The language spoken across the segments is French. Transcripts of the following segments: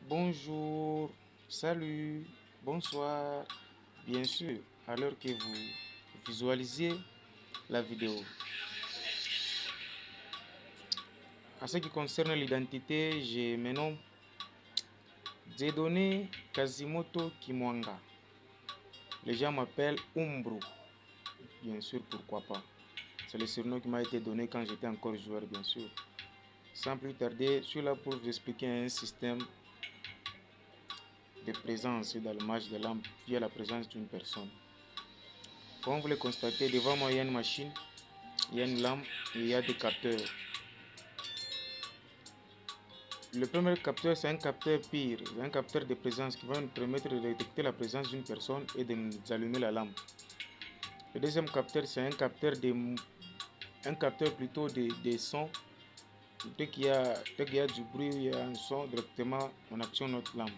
Bonjour, salut, bonsoir, bien sûr, à l'heure que vous visualisez la vidéo. En ce qui concerne l'identité, je me nomme Dieudonné Kazimoto Kimwanga. Les gens m'appellent Umbru, bien sûr, pourquoi pas. C'est le surnom qui m'a été donné quand j'étais encore joueur, bien sûr. Sans plus tarder, je suis là pour vous expliquer un système de présence dans le match de lampe via la présence d'une personne. Comme vous le constatez, devant moi il y a une machine, il y a une lampe et il y a des capteurs. Le premier capteur, c'est un capteur pire, un capteur de présence qui va nous permettre de détecter la présence d'une personne et de nous allumer la lampe. Le deuxième capteur, c'est un capteur plutôt de son. Dès qu'il y a du bruit, il y a un son, directement on actionne notre lampe.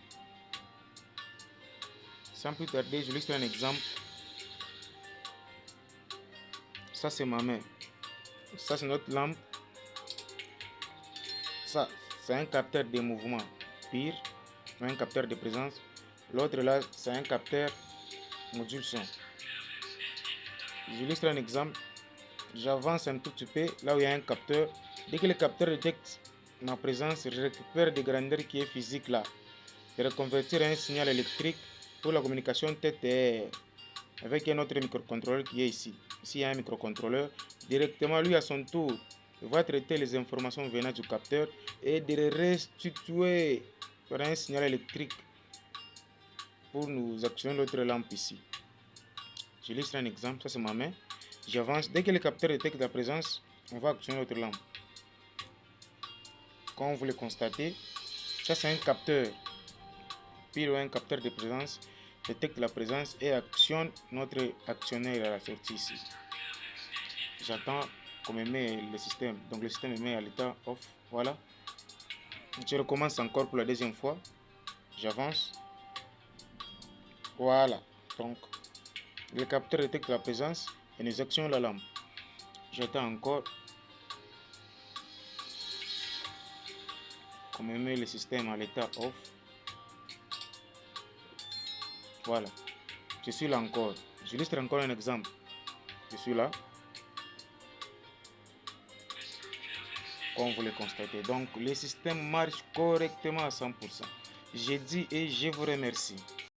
Sans plus tarder, je illustre un exemple. Ça c'est ma main. Ça c'est notre lampe. Ça c'est un capteur de mouvement pire, un capteur de présence. L'autre là, c'est un capteur module son. J'illustre un exemple. J'avance un tout petit peu là où il y a un capteur. Dès que le capteur détecte ma présence, je récupère des grandeurs qui est physique là. Je vais convertir un signal électrique pour la communication tête avec un autre microcontrôleur qui est ici. Ici, il y a un microcontrôleur. Directement, lui, à son tour, il va traiter les informations venant du capteur et de les restituer par un signal électrique pour nous actionner notre lampe ici. J'illustre un exemple. Ça, c'est ma main. J'avance. Dès que le capteur détecte la présence, on va actionner notre lampe. Comme vous le constatez, ça, c'est un capteur. Pile ou un capteur de présence détecte la présence et actionne notre actionnaire à la sortie ici. J'attends qu'on me met le système. Donc le système me met à l'état off. Voilà. Je recommence encore pour la deuxième fois. J'avance. Voilà. Donc le capteur détecte la présence et nous actionnons la lampe. J'attends encore qu'on me met le système à l'état off. Voilà. Je suis là encore. J'illustre encore un exemple. Je suis là. Comme vous le constatez. Donc le système marche correctement à 100%. J'ai dit et je vous remercie.